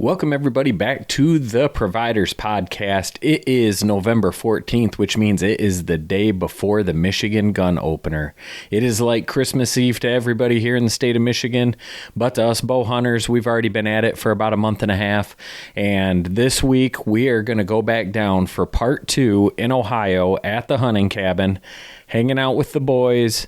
Welcome, everybody, back to the Providers Podcast. It is November 14th, which means it is the day before the Michigan gun opener. It is like Christmas Eve to everybody here in the state of Michigan, but to us bow hunters, we've already been at it for about a month and a half, and this week we are going to go back down for part 2 in Ohio at the hunting cabin, hanging out with the boys,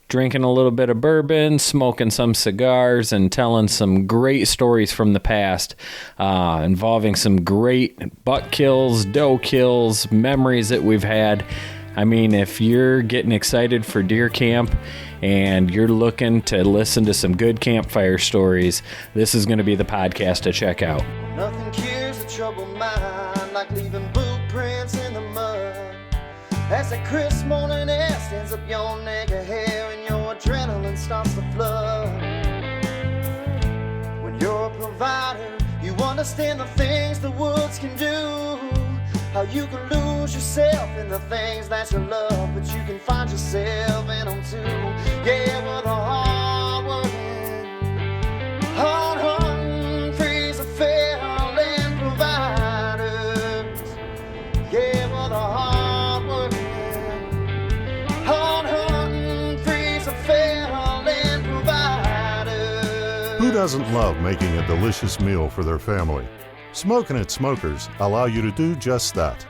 drinking a little bit of bourbon, smoking some cigars, and telling some great stories from the past involving some great buck kills, doe kills, memories that we've had. I mean, if you're getting excited for deer camp and you're looking to listen to some good campfire stories, this is going to be the podcast to check out. Nothing cures a troubled mind like leaving boot prints in the mud. As that crisp morning air stands up your neck of hair and your adrenaline starts to flood. When you're a provider, you understand the things the woods can do. How you can lose yourself in the things that you love, but you can find yourself in them too. Yeah, we're the hard-hunting, freeze of fair land providers. Yeah, we're the hard-hunting, freeze of fair land providers. Who doesn't love making a delicious meal for their family? Smokin' at Smokers allow you to do just that.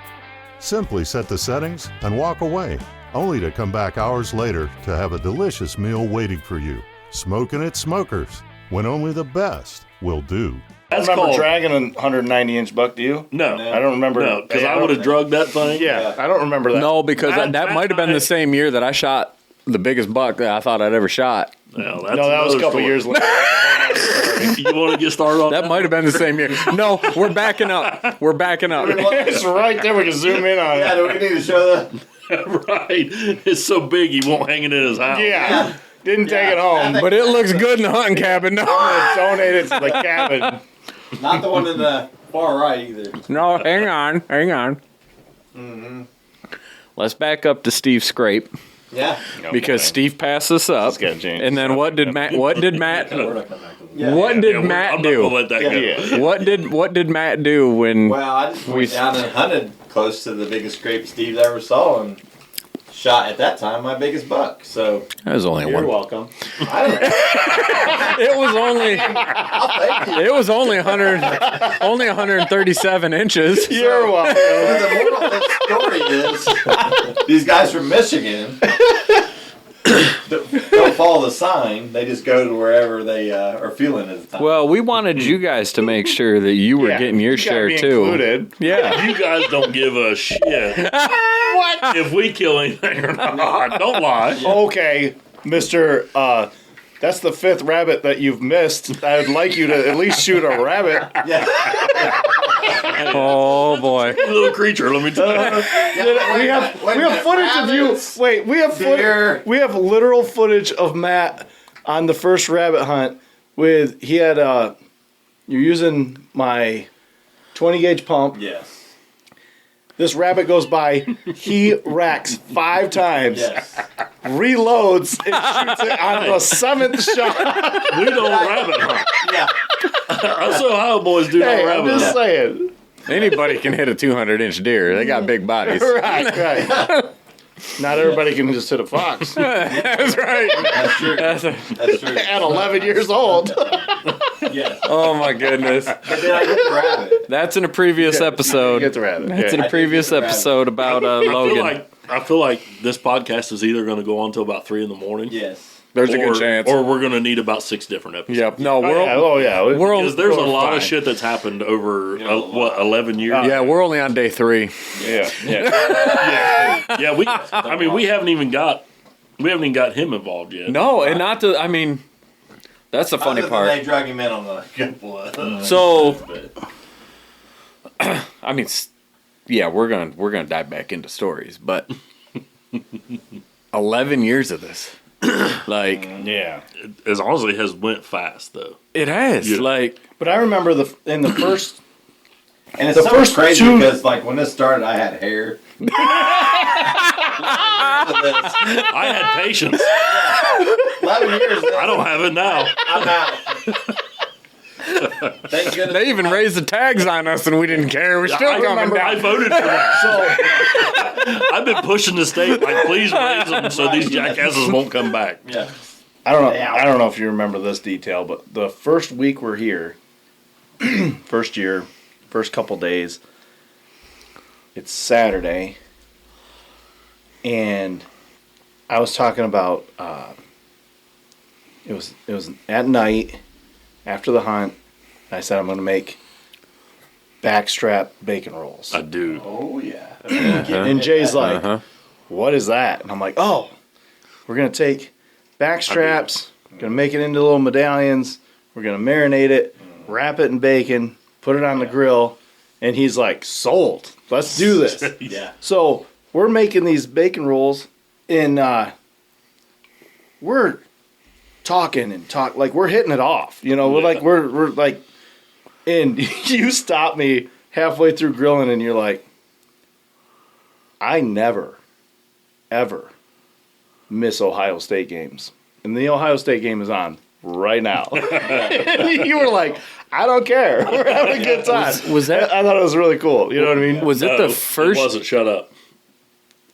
Simply set the settings and walk away, only to come back hours later to have a delicious meal waiting for you. Smokin' at Smokers, when only the best will do. I remember dragging a 190-inch buck, do you? No. I don't remember. No, because I would have drugged that thing. Yeah, I don't remember that. No, because that might have been the same year that I shot the biggest buck that I thought I'd ever shot. Well, No, that was a couple years later. You want to get started on That might have been the same year. No, we're backing up. It's right there. We can zoom in on Yeah, it. do we need to show that? Right. It's so big he won't hang it in his house. Yeah. Didn't take it home. But it looks good in the hunting cabin. No, Donate it to the cabin. Not the one in the far right either. no, hang on. Mm-hmm. Let's back up to Steve Scrape Yeah. because Steve passed us up. It's gotta change. And then what did Matt Yeah, Matt I'm not do? gonna let that go. Yeah. What did Matt do when Well, I just went down and hunted close to the biggest scrape Steve's ever saw and shot at that time my biggest buck. So That was only you're one. welcome. I don't know. It was only 137 inches. You're welcome. The moral of that story is these guys from Michigan don't follow the sign. They just go to wherever they are feeling at the time. Well, we wanted you guys to make sure that you were getting your You gotta share be too. included. Yeah. You guys don't give a shit. What? If we kill anything or not. Don't lie. Okay, Mr. That's the 5th rabbit that you've missed. I'd like you to at least shoot a rabbit. Yeah. Oh boy. Little creature, let me tell you. We have footage of you. Wait, we have Deer. we have literal footage of Matt on the first rabbit hunt with you're using my 20 gauge pump. Yes. This rabbit goes by, he racks 5 times, Yes. reloads, and shoots it on the 7th shot. We don't rabbit hunt. Yeah. Us Ohio boys do Hey, not I'm rabbit just hunt. saying. Anybody can hit a 200-inch deer. They got big bodies. Right. Not everybody can just hit a fox That's right. That's true. That's true. at 11 years old. Yes. Oh my goodness. But then I get the rabbit. That's in a previous episode. Get the rabbit. That's in Yeah. a previous episode about Logan. I feel like this podcast is either going to go on till about 3 a.m. Yes. There's a good chance. Or we're going to need about 6 different episodes. Yep. No, Oh yeah. Because there's a lot fine. of shit that's happened over 11 years. yeah, we're only on day 3. Yeah. Yeah, we haven't even got him involved yet. No, and not to. I mean, that's the funny Other than part. They drug him in on the couple of So, I mean, yeah, we're gonna dive back into stories, but 11 years of this, like, Yeah. As honestly has went fast though. it has, Yeah. like, But I remember in the first. And it's The so first crazy 2 because, like, when this started, I had hair. I had patience. 11 years. I don't have it now. I'm out. Thank goodness. They even raised the tags on us, and we didn't care. We're still coming I down. voted for that. I've been pushing the state, like, please raise them so these jackasses won't come back. Yeah. I don't know if you remember this detail, but the first week we're here, first year, first couple days, it's Saturday, and I was talking about it was at night after the hunt. I said I'm going to make backstrap bacon rolls. I do. Oh yeah. And Jay's like, what is that? And I'm like, oh, we're going to take back straps, going to make it into little medallions. We're going to marinate it, wrap it in bacon, put it on the grill. And he's like, sold. Let's do this. Yeah. So we're making these bacon rolls, and we're talking and like we're hitting it off. You know, we're like, and you stop me halfway through grilling, and you're like, I never, ever miss Ohio State games. And the Ohio State game is on right now. And you were like, I don't care. We're having a good time. Was that? I thought it was really cool. You know what I mean? Was it No, the first? It wasn't. Shut up.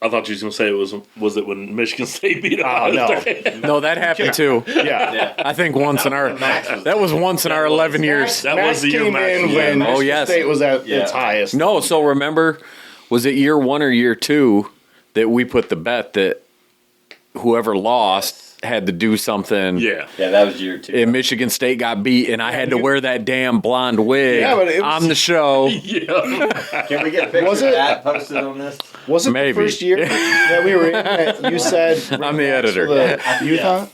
I thought you was going to say it was it when Michigan State beat Ohio no. State? No, that happened too. Yeah. I think once in our that was once in our 11 years. That Max was the year came Max in was when in. Oh, Michigan yes. State was at its Yeah. highest. No, so remember, was it year 1 or year 2 that we put the bet that whoever lost had to do something? Yeah. Yeah, that was year 2. And Michigan State got beat, and I had to wear that damn blonde wig Yeah, but it was- on the show. Yeah. Can we get a picture Was of it- that posted on this? Was it Maybe. the first year that we were in that you said I'm the editor. for the youth hunt?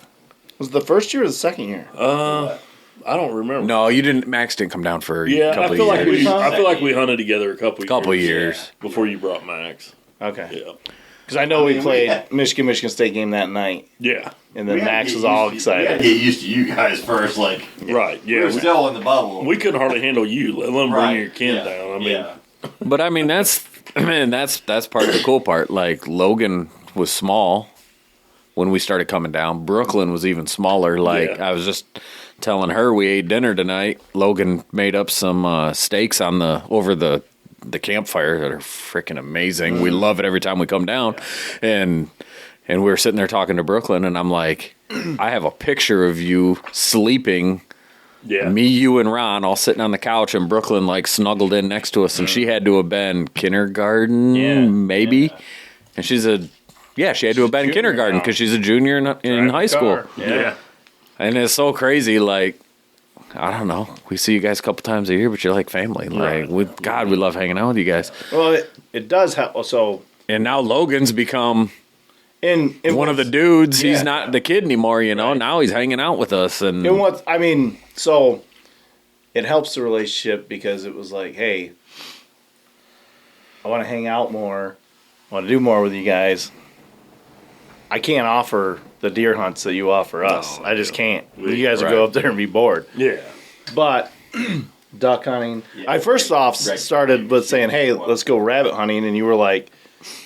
Was it the first year or the second year? I don't remember. No, you didn't. Max didn't come down for a Yeah, I couple feel of like years. I feel like we hunted together a couple years. before you brought Max. Okay. Yeah. Because I know we we played had- Michigan State game that night, Yeah. and then Max was all We excited. gotta get used to you guys first. Like, Right. we're Yeah. still in the bubble. We couldn't hardly handle you, let alone bring Right. your kin Yeah. down. I mean, Yeah. But I mean, that's part of the cool part. Like Logan was small when we started coming down. Brooklyn was even smaller. Like Yeah. I was just telling her, we ate dinner tonight. Logan made up some steaks on over the campfire that are freaking amazing. We love it every time we come down, and we were sitting there talking to Brooklyn, and I'm like, I have a picture of you sleeping. yeah. Me, you, and Ron all sitting on the couch, and Brooklyn like snuggled in next to us, and she had to have been kindergarten, maybe. And she had to have been in kindergarten because she's a junior in high school. Yeah. And it's so crazy, like, I don't know. We see you guys a couple times a year, but you're like family. Like, we love hanging out with you guys. Well, it does help. So And now Logan's become in one of the dudes. Yeah. He's not the kid anymore, you know. Now he's hanging out with us, and And what I mean, so it helps the relationship because it was like, hey, I want to hang out more, I want to do more with you guys. I can't offer the deer hunts that you offer us. No, I just can't. We- You guys would right. go up there and be bored. Yeah. But duck hunting, I first off started with saying, hey, let's go rabbit hunting, and you were like,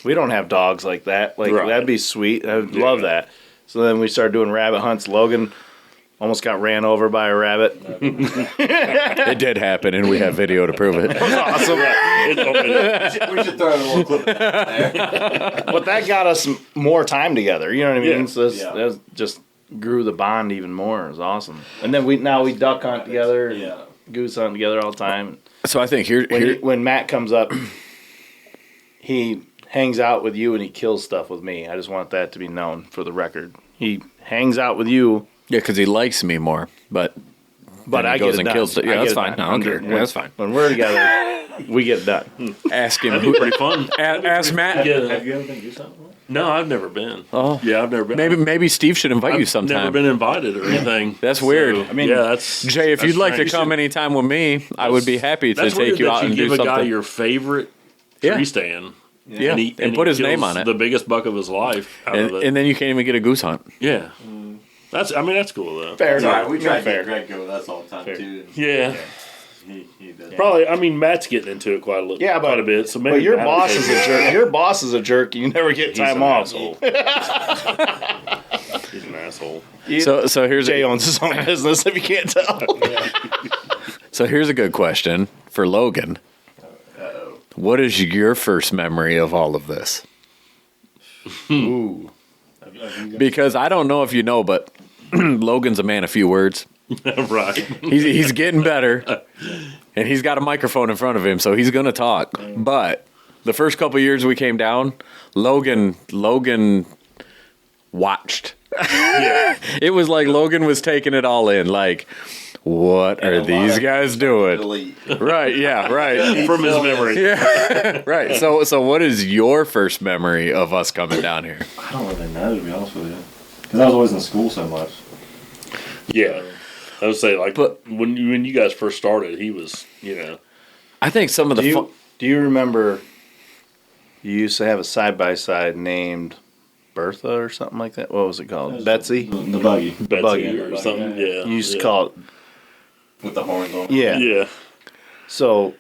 we don't have dogs like that. Like Right. that'd be sweet. I'd love that. So then we started doing rabbit hunts. Logan almost got ran over by a rabbit. it did happen, and we have video to prove it. Awesome. It's open. We should throw a little clip there. But that got us more time together. You know what I mean? Yeah. So that just grew the bond even more. It was awesome. And then we duck hunt together, and Yeah. goose hunt together all the time. So I think here When Matt comes up, he hangs out with you and he kills stuff with me. I just want that to be known for the record. He hangs out with you, yeah, because he likes me more, but but he I goes get it and done. kills it. Yeah, I that's get it fine. done. I don't care. Yeah, that's fine. When we're together, we get it done. Ask him. That'd be pretty fun. Ask Matt. Yeah. Have you ever been to do something? No, I've never been. Oh. Yeah, I've never been. Maybe Steve should invite you I've sometime. never been invited or anything. That's weird. I mean, yeah, that's Jay, if that's you'd like to strange. come anytime with me, I would be happy to That's take weird you that out and give do a guy something. your favorite Yeah. tree stand. Yeah, and, he put his name kills on it. The biggest buck of his life out of it. And then you can't even get a goose hunt. Yeah. That's cool though. Fair. It's all right. We try to Fair. get Greg go with us all the time too. Yeah. He does. Probably. I mean, Matt's getting into it quite a bit. So maybe But your Matt boss will is take a it. jerk. Your boss is a jerk. You never get He's time an off. asshole. He's an asshole. So here's Jay owns his own business. If you can't tell. So here's a good question for Logan. What is your first memory of all of this? Ooh. Because I don't know if you know, but Logan's a man of few words. Right. He's getting better, and he's got a microphone in front of him, so he's going to talk. But the first couple years we came down, Logan watched. Yeah. It was like Logan was taking it all in. Like, what are these guys doing? Delete. Right? Yeah. Right. From his memory. Yeah. Right. So what is your first memory of us coming down here? I don't really know, to be honest with you. Because I was always in school so much. Yeah. I would say, like, But- when you guys first started, he was, I think some of the Do you remember you used to have a side-by-side named Bertha or something like that? What was it called? Betsy? The buggy. Betsy Buggy. or something. Yeah. You used to call it... With the horns on. Yeah. Yeah. So,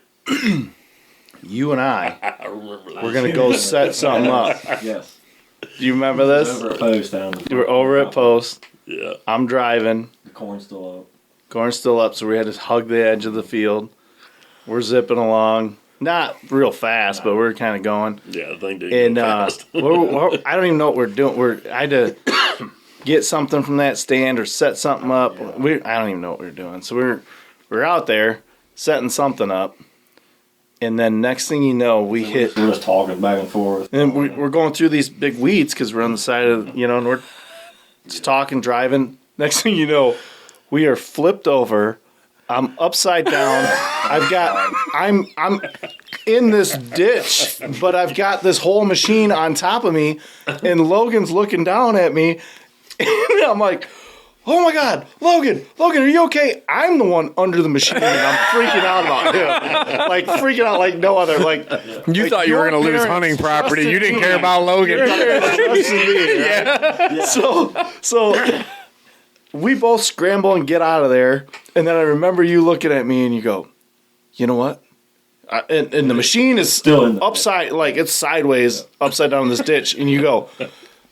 you and I, I remember that. we're going to go set something up. Yes. Do you remember this? Over at Post down. You were over at Post. Yeah. I'm driving. The corn's still up. Corn's still up, so we had to hug the edge of the field. We're zipping along. Not real fast, but we're kind of going. Yeah, the thing did And go fast. I don't even know what we're doing. I had to get something from that stand or set something up. I don't even know what we're doing. So we're out there setting something up, and then next thing you know, we hit. We're just talking back and forth. And we're going through these big weeds because we're on the side of and we're just talking, driving. Next thing you know, we are flipped over. I'm upside down. I'm in this ditch, but I've got this whole machine on top of me, and Logan's looking down at me, and I'm like, "Oh my God, Logan, are you okay?" I'm the one under the machine, and I'm freaking out about him, like freaking out like no other. Like You thought you were going to lose hunting property. You didn't care about Logan. Yeah. So we both scramble and get out of there, and then I remember you looking at me and you go, "You know what?" And the machine is Still in the upside, like it's sideways, upside down in this ditch, and you go,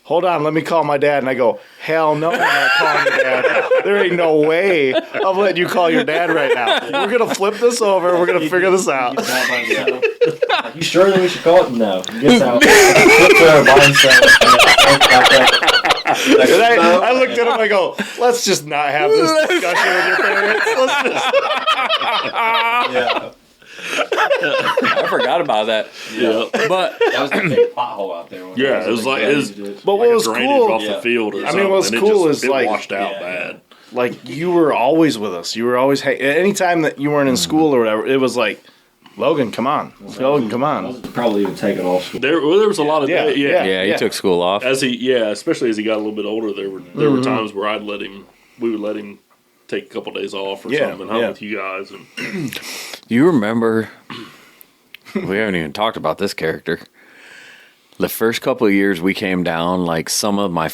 "Hold on, let me call my dad." And I go, "Hell no, I'm not calling your dad. There ain't no way I'm letting you call your dad right now. We're gonna flip this over. We're gonna figure this out." You sure that we should call it? No. He gets out. Flips over by himself. And I looked at him. I go, "Let's just not have this discussion with your parents. Let's just." Yeah. I forgot about that. Yeah. But That was a big pothole out there. Yeah, it was like his. But what was drainage cool? off the field or I mean, something. what's and cool it just, is, like- washed out bad. Like you were always with us. You were always anytime that you weren't in school or whatever. It was like, "Logan, come on, Logan, come on." Probably even taken off school. There was a lot of Yeah, yeah. yeah, he took school off. Especially as he got a little bit older, there were times where we would let him take a couple days off or something and hunt with you guys. And You remember, we haven't even talked about this character. The first couple of years we came down, like some of my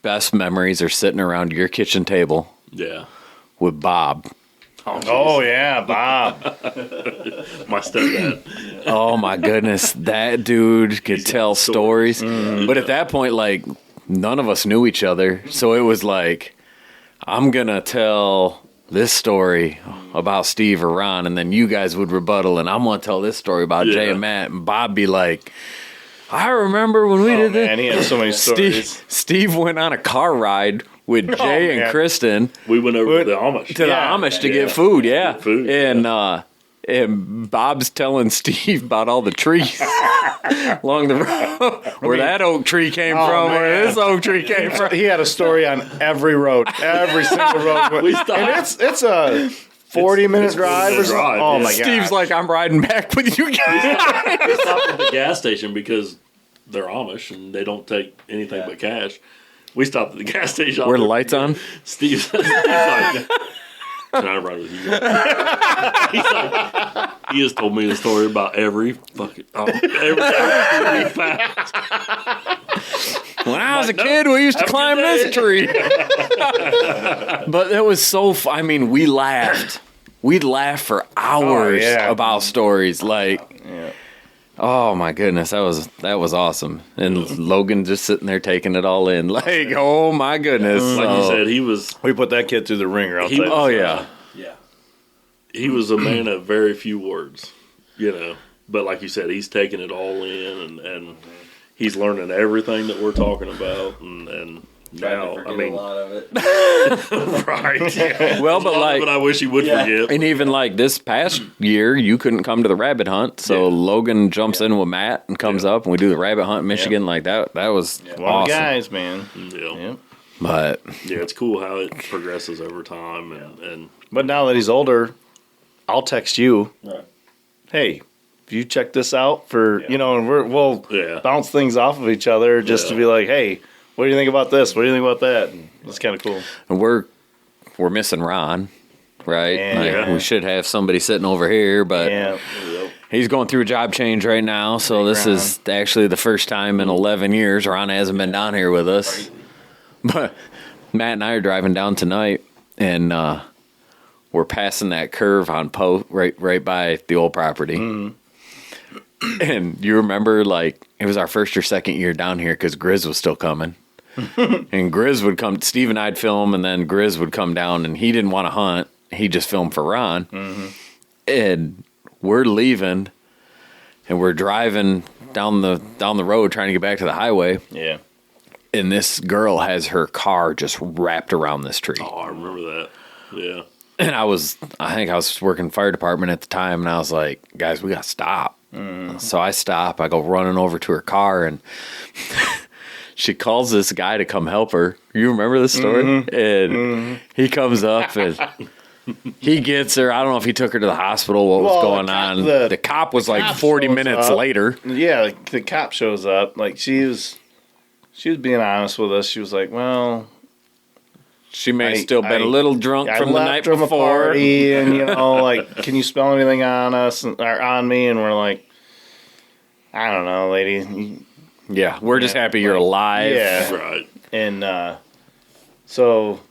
best memories are sitting around your kitchen table yeah, with Bob. Oh yeah, Bob. my stepdad. Oh my goodness, that dude could tell stories. But at that point, like, none of us knew each other. So it was like, I'm going to tell this story about Steve or Ron, and then you guys would rebuttal, and I'm going to tell this story about Jay and Matt, and Bob be like, I remember when we did this. Man, he had so many stories. Steve went on a car ride with Jay and man. Kristen We went over to the Amish. to the Amish to get food, Get food, and Bob's telling Steve about all the trees along the road, where that oak tree came from, where this oak tree came from. He had a story on every road, every single road. We stopped. And it's a 40-minute drive or 40-minute something. drive, Oh yeah. my god! Steve's like, I'm riding back with you guys. We stopped at the gas station because they're Amish and they don't take anything but cash. We stopped at the gas station. Were the lights on? Steve's like, can I ride with you? He's like, he has told me the story about every fucking every tree pass. When I was a kid, we used to climb this tree. But it was so I mean, we laughed. We'd laugh for hours about stories. Like, oh my goodness, that was awesome. And Logan just sitting there taking it all in. Like, oh my goodness. Like you said, he was. we put that kid through the ringer. I'll tell you. Oh yeah. Yeah. he was a man of very few words, you know. But like you said, he's taking it all in, and he's learning everything that we're talking about, and now, I mean, a lot of it. right? Yeah. Well, but like, But I wish he would forget. and even like this past year, you couldn't come to the rabbit hunt, so Logan jumps in with Matt and comes up, and we do the rabbit hunt in Michigan like that. That was One of the awesome. guys, man. Yeah. But Yeah, it's cool how it progresses over time, and But now that he's older, I'll text you. Right. Hey, if you check this out for and we'll Yeah. bounce things off of each other just to be like, hey, what do you think about this? What do you think about that? And it's kind of cool. we're missing Ron, right? Yeah. Like, we should have somebody sitting over here, but Yeah. he's going through a job change right now. So this is actually the first time in 11 years Ron hasn't been down here with us. But Matt and I are driving down tonight, and we're passing that curve on Poe right by the old property. And you remember, like, it was our first or second year down here because Grizz was still coming. And Grizz would come, Steve and I'd film, and then Grizz would come down, and he didn't want to hunt. He just filmed for Ron. And we're leaving, and we're driving down the road trying to get back to the highway. Yeah. And this girl has her car just wrapped around this tree. oh, I remember that. Yeah. And I think I was working fire department at the time, and I was like, guys, we got to stop. So I stop. I go running over to her car, and she calls this guy to come help her. You remember this story? And he comes up, and he gets her. I don't know if he took her to the hospital, what was going on. The cop was like cop 40 shows minutes up. later. Yeah, the cop shows up. Like, she was being honest with us. She was like, well, She may have I- still been I- a little drunk I from the left night from a before. party, and like, can you spell anything on us or on me? And we're like, I don't know, lady. Yeah, we're just happy you're alive. Yeah. Right. And so,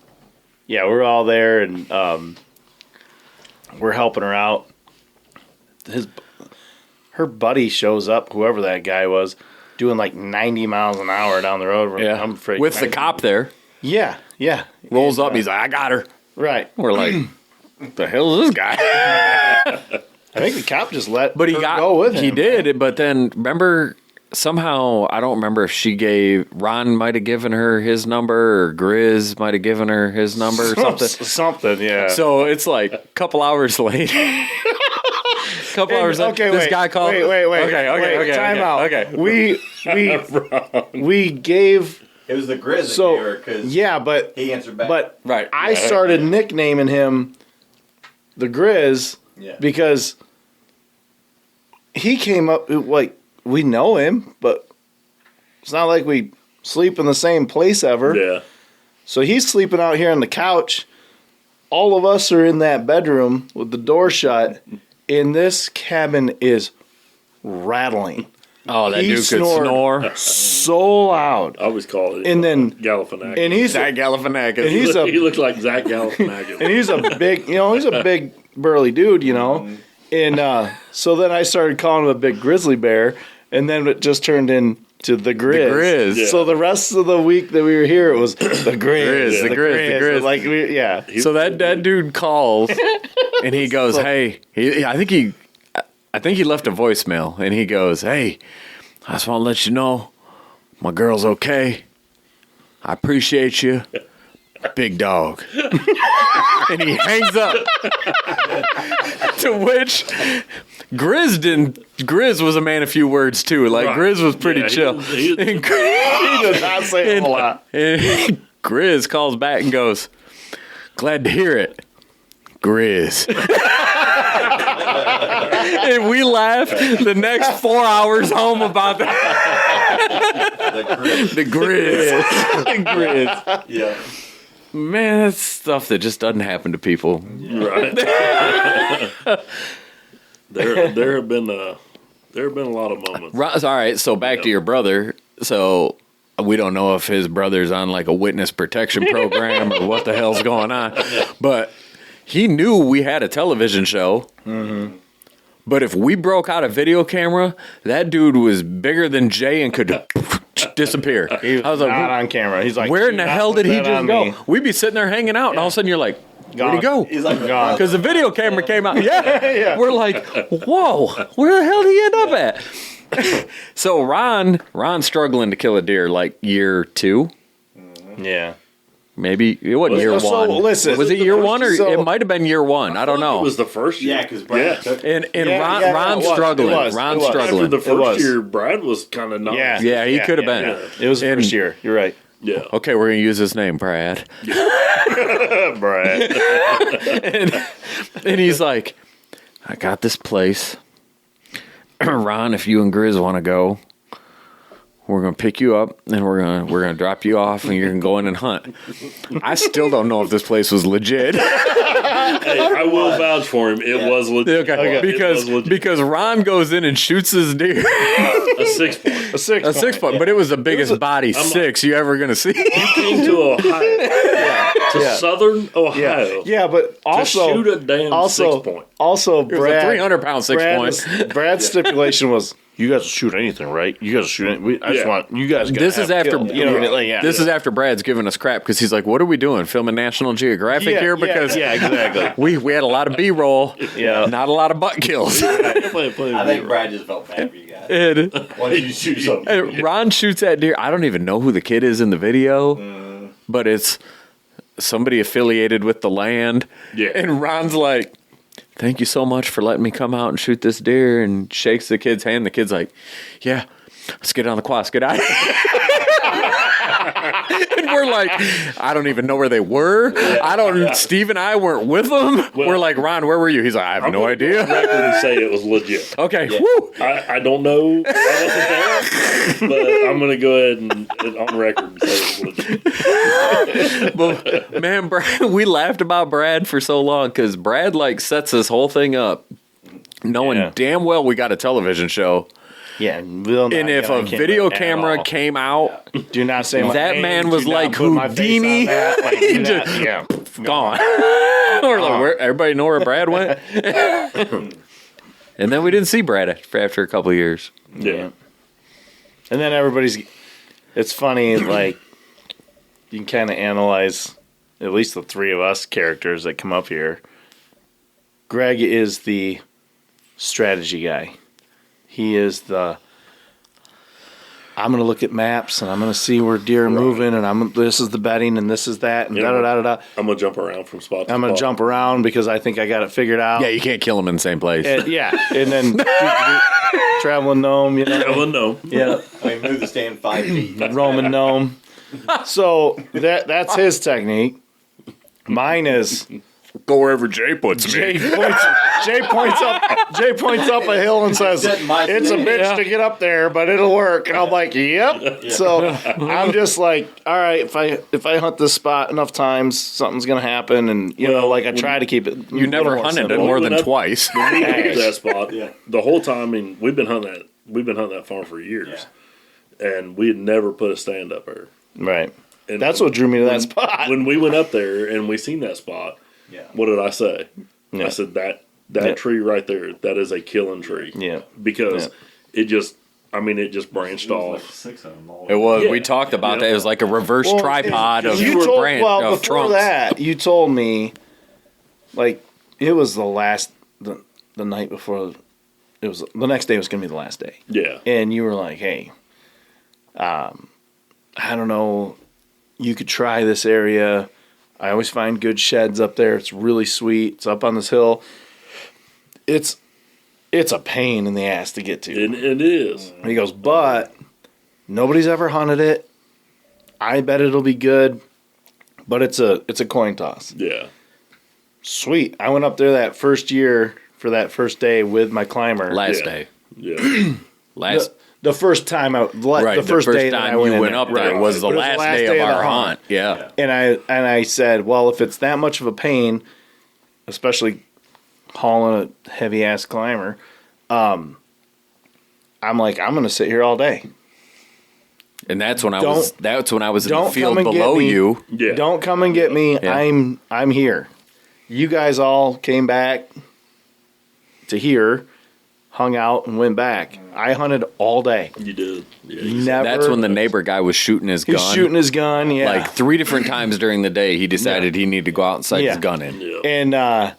yeah, we're all there, and we're helping her out. Her buddy shows up, whoever that guy was, doing like 90 miles an hour down the road. Yeah. I'm afraid. With the cop there. Yeah, yeah. Rolls up, he's like, I got her. Right. We're like, what the hell is this guy? I think the cop just let But he her got, go with him. he did. But then remember, somehow, I don't remember if Ron might have given her his number, or Grizz might have given her his number or something. Something, yeah. So it's like a couple hours later. Hours later, Okay, this wait, guy called. Wait. Okay. Time out. Okay. We gave. It was the Grizz So that gave her, 'cause yeah, but he answered back. But Right. I started nicknaming him the Grizz Yeah. because he came up like we know him, but it's not like we sleep in the same place ever. Yeah. So he's sleeping out here on the couch. All of us are in that bedroom with the door shut, and this cabin is rattling Oh, that He dude could snored. snore. so loud. I always call it And then- Galifianakis. And he's Zach Galifianakis. and he's a he looked like Zach Galifianakis. and he's a big, he's a big burly dude, And so then I started calling him a big grizzly bear, and then it just turned into the Grizz. Grizz. Yeah. So the rest of the week that we were here, it was the Grizz, the Grizz. Like, yeah. So that dude calls and he goes, "Hey," I think he left a voicemail, and he goes, "Hey, I just want to let you know my girl's okay. I appreciate you, big dog." And he hangs up. To which Grizz was a man of few words too. Like, Right. Grizz was pretty Yeah, chill. he He does not say a whole lot. And Grizz calls back and goes, "Glad to hear it, Grizz." And we laughed the next 4 hours home about that. The Grizz. The Grizz. The Grizz. Yeah. Man, that's stuff that just doesn't happen to people. Right. there have been a lot of moments. All right, so back to your brother. So we don't know if his brother's on like a witness protection program or what the hell's going on. But he knew we had a television show. Mm-hmm. But if we broke out a video camera, that dude was bigger than Jay and could disappear. He was I was like, not on camera. He's like, where in "Do the not hell put did he that just on go? me." We'd be sitting there hanging out, and all of a sudden you're like, Where'd he go? He's like Gone. Because the video camera came out. Yeah. Yeah. We're like, whoa, where the hell did he end up at? So Ron's struggling to kill a deer like year 2. Yeah. Maybe it wasn't year So, 1. listen, was it year 1 or so- it might have been year 1? I don't know. It was the first year. Yeah, because Brad took and Yeah, Ron's it was. struggling. It was. Ron's It was. After struggling. the was. first year, Brad was kind of not. Yeah. Yeah, he could have been. yeah. It was the And- first year. You're right. Yeah. Okay, we're gonna use his name, Brad. Brad. And he's like, I got this place. Ron, if you and Grizz want to go, we're gonna pick you up and we're gonna drop you off and you're gonna go in and hunt. I still don't know if this place was legit. Hey, I will vouch for him. It was legit. Okay. It was legit. Because Ron goes in and shoots his deer. A 6 point. A 6 A 6 point, but it was the biggest body I'm 6 you ever gonna see. Came to Ohio. To Yeah. southern Ohio. Yeah, but also to shoot a damn 6 point. Also, It was a Brad, 300-pound 6 point. Brad's stipulation was, you guys will shoot anything, right? You guys will shoot anything. I just Yeah. want you guys. This is after you know, like, yeah. this is after Brad's giving us crap because he's like, "What are we doing? Filming National Geographic Yeah, here?" Because yeah, exactly. we had a lot of B-roll, Yeah. not a lot of butt kills. I think Brad just felt bad for you guys. and, Why did you shoot something? and Ron shoots that deer. I don't even know who the kid is in the video, but it's somebody affiliated with the land. Yeah. And Ron's like, "Thank you so much for letting me come out and shoot this deer," and shakes the kid's hand. The kid's like, "Yeah, let's get on the quad, let's get out." And we're like, I don't even know where they were. Steve and I weren't with them. We're like, Ron, where were you? He's like, I have no idea. Record and say it was legit. Okay, woo. I don't know. I wasn't there, but I'm gonna go ahead and on record and say it was legit. But man, Brad, we laughed about Brad for so long because Brad like sets this whole thing up, knowing Yeah. damn well we got a television show. Yeah, will not And if get a on camera video at camera all. came out, do not say my that name, man was do not like put my face Houdini. on that, like, do not- Just- yeah, gone. We're like, where, everybody know where Brad went? And then we didn't see Brad after a couple of years. Yeah. And then everybody's. It's funny, like you can kind of analyze at least the three of us characters that come up here. Greg is the strategy guy. He is the. I'm going to look at maps and I'm going to see where deer are moving and this is the bedding and this is that and Yeah. da da da da da. I'm gonna jump around from spot to I'm going to spot. jump around because I think I got it figured out. Yeah, you can't kill him in the same place. And, and then traveling gnome, you know. Traveling gnome. Yeah, I mean, move the stand 5 feet. Roman gnome. So that's his technique. Mine is Go wherever Jay puts Jay points up a hill and says, Setting my "It's a stand. bitch to get up there, but it'll work." And I'm like, "Yep." So I'm just like, "All right, if I hunt this spot enough times, something's gonna happen." And you know, like I try to keep it. You never hunted it more than twice. When we went to that spot, Yeah. the whole time. I mean, we've been hunting that farm for years, and we had never put a stand up there. Right. And That's what drew me to that spot. When we went up there and we seen that spot, Yeah. what did I say? Yeah. I said that Yeah. tree right there, that is a killing tree. Yeah. Because Yeah. it just branched Like off. 6 of them all. It was. Yeah. We talked about that. It was like a reverse Well, tripod of you told, branch well, of before trunks. that, you told me, like, it was the night before. It was the next day was going to be the last day, Yeah. and you were like, "Hey, I don't know, you could try this area. I always find good sheds up there. It's really sweet. It's up on this hill. It's a pain in the ass to get to." It is. And he goes, "But nobody's ever hunted it. I bet it'll be good, but it's a coin toss." Yeah. Sweet. I went up there that first year for that first day with my climber. Last Yeah. day. Yeah. Last. The first time Right. the first day that I time went you in went there. up there Right. was the But it last day of the our hunt. Yeah. And I said, well, if it's that much of a pain, especially hauling a heavy ass climber, I'm like, I'm gonna sit here all day. And that's when I Don't- was. That's when I was in the don't field come and get below me. you. Yeah. Don't come and get me. Yeah. I'm here. You guys all came back to here, hung out, and went back. I hunted all day. You did. Yeah, you said- Never. That's when the neighbor guy was shooting his gun. He's shooting his gun, yeah. Like 3 different times during the day, he decided he needed to go out and sight Yeah. his gun in. Yeah. and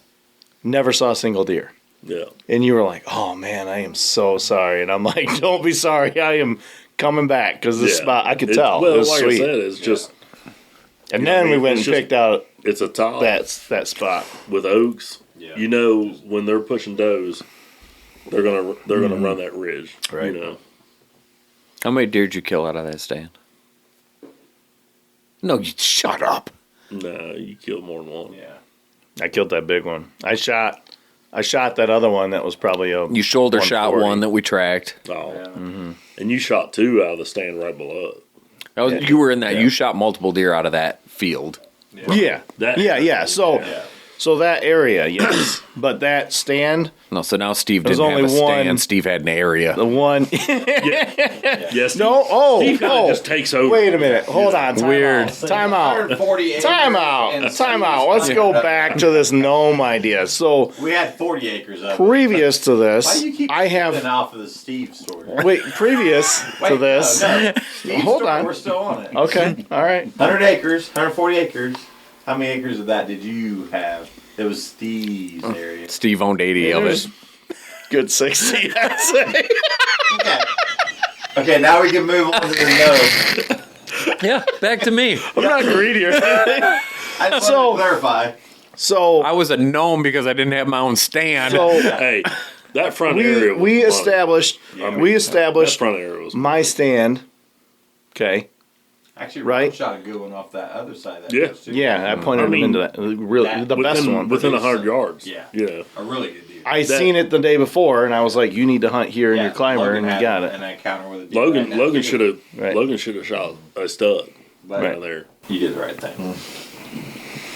never saw a single deer. Yeah. And you were like, "Oh man, I am so sorry." And I'm like, "Don't be sorry. I am coming back because this Yeah. spot I could tell Well, it was like sweet." I said, it's just and you know, then I mean, we went and it's just- picked out it's a top that spot. with oaks. Yeah. You know, when they're pushing does, they're gonna run that ridge. Right. You know. How many deer did you kill out of that stand? No, you shut up. No, you killed more than one. Yeah. I killed that big one. I shot that other one that was probably a. You shoulder shot 140. one that we tracked. Oh. Yeah. And you shot 2 out of the stand right below it. That was, Yeah. You were in that. Yeah. You shot multiple deer out of that field. Yeah. That- Yeah. So that area, yes. But that stand, No, so now Steve There's didn't have a only one- stand. Steve had an area. the one. Yes. No. Oh. Steve kind of Oh. just takes over. Wait a minute. Hold on. Time Weird. Out. Time out. 140 acres Time out. and Time Steve's out. Let's go hundred- back to this gnome idea. So We had 40 acres of it. previous to Why this, do you keep I shooting have off of the Steve story? wait. Previous Wait, to this, no. Steve's Hold story, on. We're still on it. okay. All right. 100 acres, 140 acres. How many acres of that did you have? It was Steve's area. Steve owned 80 of There's it. good 60, I'd say. Okay. Okay, now we can move on to the no. Yeah, back to me. I'm not greedy or anything. I just So- wanted to clarify. So I was a gnome because I didn't have my own stand. so Hey, that front area. Was we fun. established I mean, we that established front area was. my stand. Okay. Actually, Right. Ron shot a good one off that other side of that. Yeah. ditch, too. Yeah, I pointed I mean, him into that. Really, that- the best one. within produced 100 some- yards. Yeah. Yeah. A really good deer. I that- seen it the day before, and I was like, "You need to hunt here in your climber," Logan and you had got it. An encounter with a deer Logan. right now, Logan too. should have. Right. Logan should have shot a stud But down there. You did the right thing.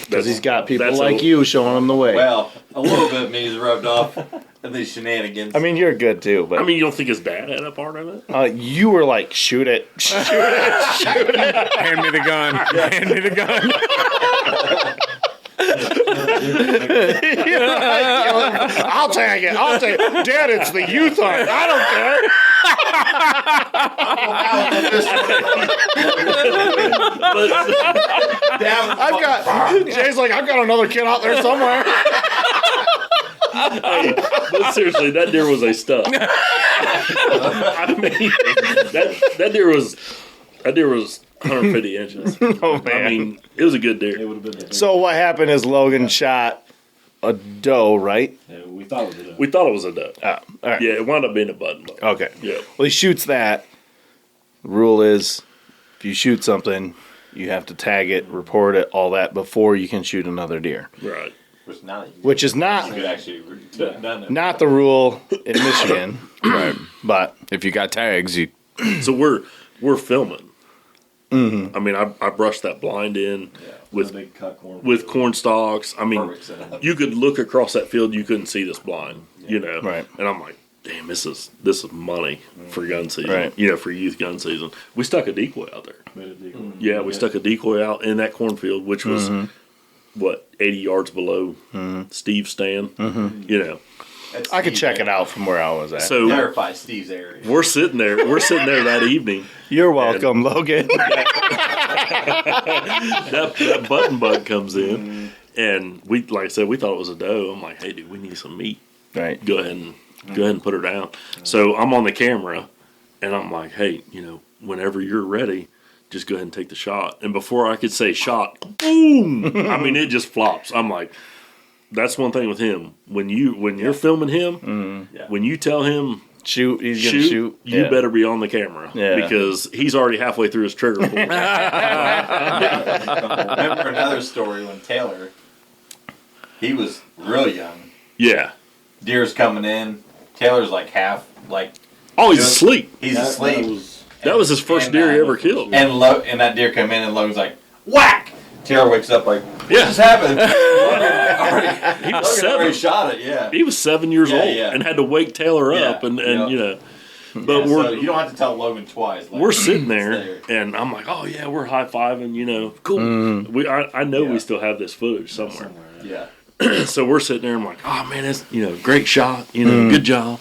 Because he's got people That's like a- you showing him the way. Well, a little bit of me is rubbed off of these shenanigans. I mean, you're good too, but I mean, you don't think his dad had a part of it? you were like, "Shoot it, shoot it." Hand me the gun. Hand me the gun. I'll take it. I'll take it. Dad, it's the youth hunt. I don't I've got. Jay's like, I've got another kid out there somewhere. Hey, but seriously, that deer was a stud. I mean, that deer was 150 inches. Oh man. I mean, it was a good deer. would have been. So what happened is Logan shot a doe, right? We thought it was a We thought it was a doe. Oh, all right. Yeah, it wound up being a button buck. Okay. Yeah. Well, he shoots that. The rule is, if you shoot something, you have to tag it, report it, all that before you can shoot another deer. Right. Which is you not could actually done it. not the rule in Michigan, right? But If you got tags, you So we're filming. Mm-hmm. I mean, I brushed that blind in with big cut corn. with corn stalks. I mean, Perfect setup. you could look across that field, you couldn't see this blind. You know, Right. And I'm like, damn, this is money for gun season. Right. You know, for youth gun season. We stuck a decoy out there. Mm-hmm. Yeah, we stuck a decoy out in that cornfield, which was what 80 yards below Steve's stand. You know, That's I could Steve's check it area. out from where I was at. so Verify Steve's area. we're sitting there that evening. You're welcome, Logan. That button bug comes in, and we, like I said, we thought it was a doe. I'm like, hey, dude, we need some meat. Right. Go ahead and put her down. So I'm on the camera, and I'm like, hey, you know, whenever you're ready, just go ahead and take the shot. And before I could say shot, boom! I mean, it just flops. I'm like, that's one thing with him. When you're filming him, when you tell him Shoot. He's gonna shoot, shoot. you Yeah. better be on the camera Yeah. because he's already halfway through his trigger pull. Remember another story when Taylor, he was real young. Yeah. Deer's coming in. Taylor's like half, like Oh, he's Good. asleep. he's asleep. That was his first And, deer he ever killed. And and that deer come in and Logan's like, whack! Taylor wakes up like, what Yeah. just happened? Logan He was Logan already 7. shot it, yeah. He was 7 years Yeah, old yeah. and had to wake Taylor Yeah, up and yeah. you know. But Yeah, we're so you don't have to tell Logan twice. Like, we're sitting it's there and I'm like, oh yeah, we're high fiving, you know, cool. I know Yeah. we still have this footage somewhere. Yeah. So we're sitting there and I'm like, oh man, it's great shot, good job.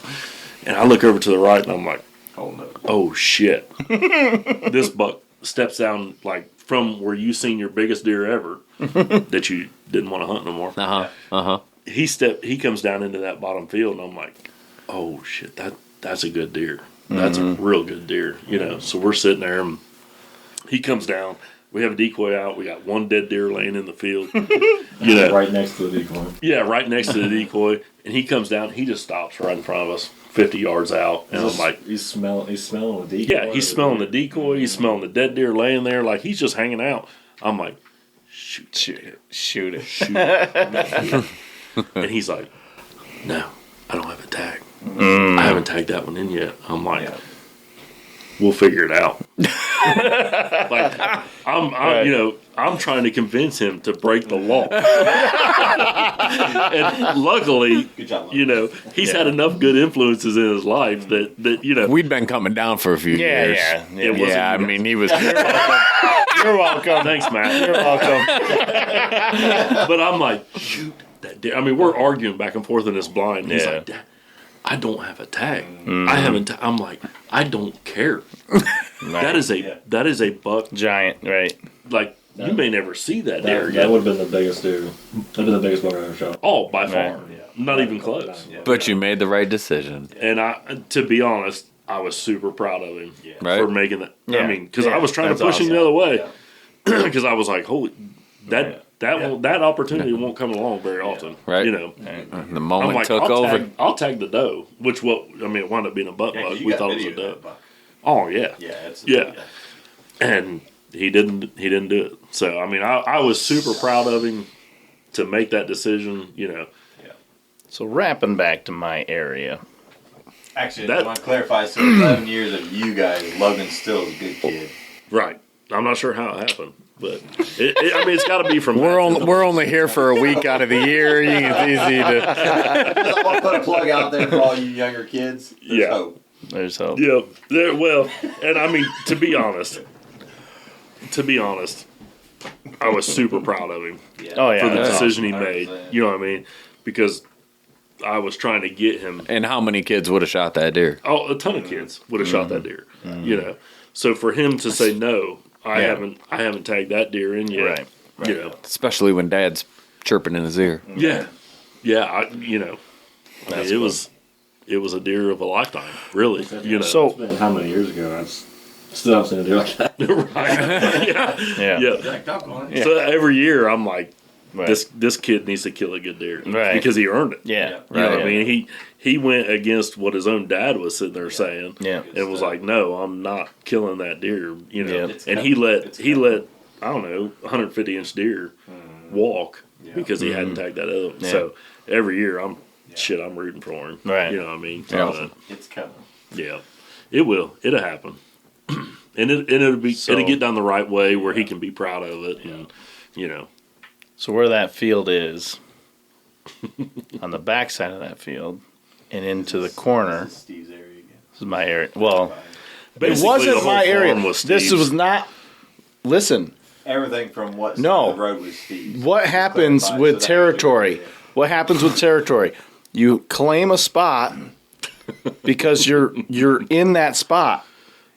And I look over to the right, and I'm like, Oh no. oh shit. This buck steps down like from where you seen your biggest deer ever that you didn't want to hunt no more. He comes down into that bottom field, and I'm like, oh shit, that's a good deer. That's a real good deer, you know. So we're sitting there, and he comes down. We have a decoy out. We got one dead deer laying in the field. You know, Right next to the decoy. yeah, right next to the decoy. And he comes down. He just stops right in front of us, 50 yards out. And I'm like, He's smelling the decoy. yeah, he's smelling the decoy. He's smelling the dead deer laying there. Like, he's just hanging out. I'm like, shoot it. And he's like, no, I don't have a tag. I haven't tagged that one in yet. I'm like, we'll figure it out. Like, I'm trying to convince him to break the law. And luckily, Good job, you know, he's had enough good influences in his life that you know. We'd been coming down for a few years. It wasn't Yeah, I you mean, he was. You're welcome. Thanks, Matt. You're welcome. But I'm like, shoot that deer. I mean, we're arguing back and forth in this blind. And he's like, Dad, I don't have a tag. I haven't. I'm like, I don't care. That is a buck. Giant, right? Like, you may never see that deer That again. would have been the biggest deer. That would have been the biggest buck I ever shot. Oh, by far. Right. Not even close. But you made the right decision. And to be honest, I was super proud of him Right. for making that. Yeah. I mean, because I was trying to That's push him awesome. the other way. Because I was like, holy, that opportunity won't come along very often. Right. You know, The I'm moment like, took over. I'll tag the doe, which it wound up being a butt Yeah, 'cause buck. you We got thought it was a video doe. of that buck. Oh yeah, Yeah, it's Yeah. And he didn't do it. So I mean, I was super proud of him to make that decision. You know, So wrapping back to my area. Actually, That- I want to clarify. So 11 years of you guys, Logan still is a good kid. right? I'm not sure how it happened, but I mean, it's got to be from. We're only here for a week out of the year. It's easy to. I want to put a plug out there for all you younger kids. There's Yeah. hope. There's hope. Yeah, well, and I mean, to be honest, I was super proud of him Oh yeah. for the that's decision he 100%. made. You know what I mean? Because I was trying to get him. And how many kids would have shot that deer? Oh, a ton of kids would have shot that deer. You know, so for him to say no, I haven't tagged that deer in yet. Right. You know, Especially when Dad's chirping in his ear. yeah. I mean, That's it was a deer of a lifetime, really. You know, So- It's been how many years ago? I still haven't seen a deer like that. right? Yeah. Yeah. Jack Doggone. So every year I'm like, Right. this kid needs to kill a good deer, Right. Because he earned it. Yeah. You know Right. what I mean? He went against what his own dad was sitting there saying, Yeah. and was like, "No, I'm not killing that deer." You know, Yeah. It's and coming. It's he coming. let I don't know 150-inch deer walk because he hadn't tagged that other one. Yeah. So every year I'm rooting for him. Right. You know what I mean? Yeah. It's coming. Yeah, it will. It'll happen, and it'll get done the right way where he can be proud of it, and you know. So where that field is, on the back side of that field, and into the corner, This is Steve's area again. this is my area. Well, it Basically, the wasn't whole my area. farm was This Steve's. was not. Listen, Everything from what No. the road was Steve's. what happens Clarify, with so that territory? way- What happens with territory? You claim a spot because you're in that spot.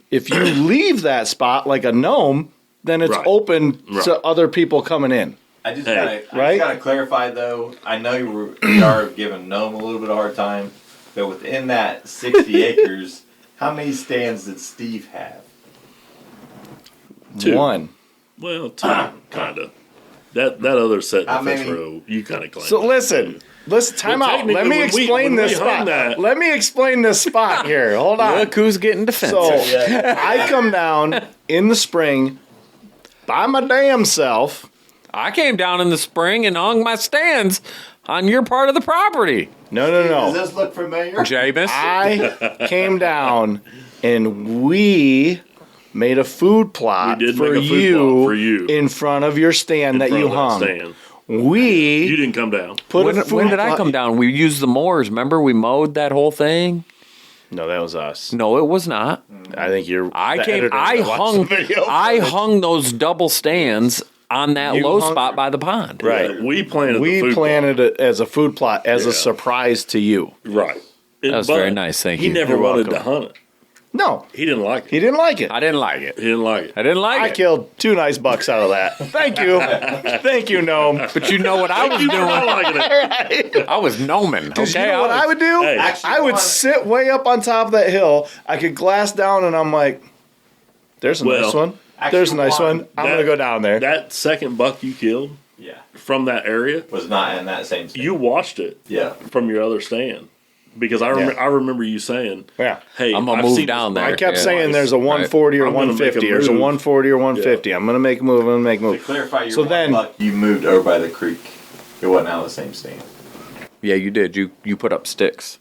If you leave that spot like a gnome, then it's Right. open to Right. other people coming in. I just Hey. gotta, gotta clarify though. I know you are giving Gnome a little bit of a hard time, but within that 60 acres, how many stands did Steve have? Two. One. Well, kind of. That other set in How the fifth many- row, you kind of claim. So listen, time Well, out. Let technically, me when explain we this hung spot. that- Let me explain this spot here. Hold on. Look who's getting defensive. So I come down in the spring by my damn self. I came down in the spring and hung my stands on your part of the property. No. Does this look familiar? Jameis. I came down and we made a food plot We did for, make a food you plot for you. in front of your stand that you hung. Stand. We You didn't come down. put a When, food when did I plot- come down? We used the mowers. Remember, we mowed that whole thing. No, that was us. No, it was not. I think you're. I the came. editor I that watched hung. the video. I hung those double stands on that You low hung- spot by the pond. Right. We planted. the We food planted it as a food plot as a Yeah. surprise to you. plot. Right. That was But very nice. Thank he you. never You're wanted welcome. to hunt it. No, He didn't like he it. didn't like it. I didn't like it. He didn't like it. I didn't like I it. killed 2 nice bucks out of that. Thank you. Thank you, Gnome. But you know what I was You were not doing? liking it. I was gnoming. Because Okay, you know what I would do? Hey. Actually, I would one- sit way up on top of that hill. I could glass down, and I'm like, there's a nice Well, one. There's a nice actually, one. I'm going to go down there. That second buck you killed Yeah, from that area, was not in that same stand. you watched it Yeah. from your other stand. Because I remember you saying, Yeah. hey, I'm gonna I've move seen down this there. I kept Yeah. saying there's a 140 or I'm gonna make a 150. There's a move. 140 or 150. I'm going to make a move. I'm going to make a To move. clarify your So one then- buck, you moved over by the creek. It wasn't out of the same stand. Yeah, you did. You put up sticks.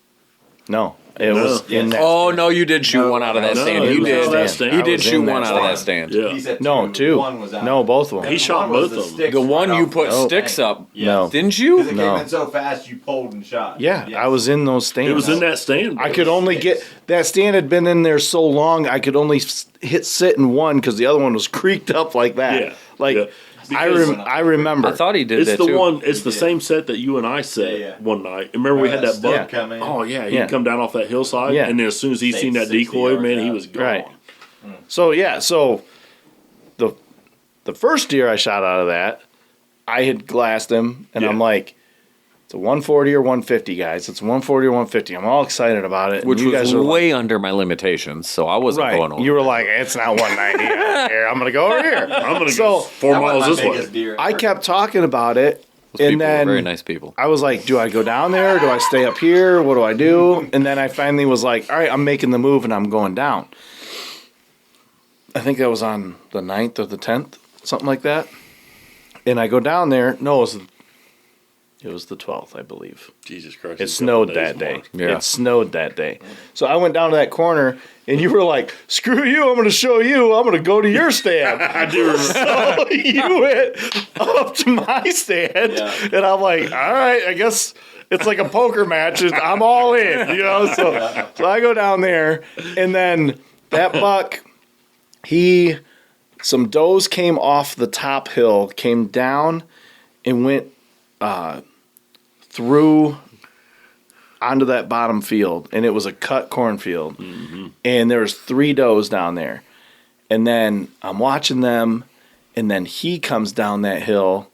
No. It was Yes. in that. Oh no, you did shoot one out of that no, stand. he You was out of did. that stand. He I did was shoot in one that out of that stand. stand. yeah. He said No, two. One was out. No, both of them. He shot One was both of them. sticks The one right you off put the sticks thing. up. Yes. No. Didn't Because you? it No. came in so fast, you pulled and shot. Yeah, Yes. I was in those stands. It was in that stand. I could only get that stand had been in there so long. I could only hit sit in one because the other one was creaked up like that. Yeah. Like Yeah. Because I remember. I thought he did It's that the too. one. It's the did. same set that you and I set Yeah, yeah. one night. Remember we had that buck. coming. Oh yeah, he'd Yeah. come down off that hillside, Yeah. and then as soon as he Stayed seen that 60 decoy, yards man, he out. was gone. Right. So yeah, so the first deer I shot out of that, I had glassed him, and Yeah. I'm like, it's a 140 or 150, guys. It's 140 or 150. I'm all excited about it. and Which you was guys are way under my limitations, so I wasn't right. going over. You were like, it's not 190. I don't care. I'm gonna go over here. I'm gonna So, go 4 That was miles my this biggest way. deer I ever. kept talking about it, Those and people were then very nice people. I was like, do I go down there? Do I stay up here? What do I do? And then I finally was like, all right, I'm making the move and I'm going down. I think that was on the 9th or the 10th, something like that. And I go down there. No, it was the 12th, I believe. Jesus Christ! It it's snowed a couple that days day. more. Yeah. It snowed that day. So I went down to that corner, and you were like, screw you, I'm going to show you. I'm going to go to your stand. I do remember. So you went up to my stand, Yeah. and I'm like, all right, I guess it's like a poker match. I'm all in, you know? So I go down there, and then that buck, some does came off the top hill, came down, and went through onto that bottom field, and it was a cut cornfield, and there was 3 does down there, and then I'm watching them, and then he comes down that hill,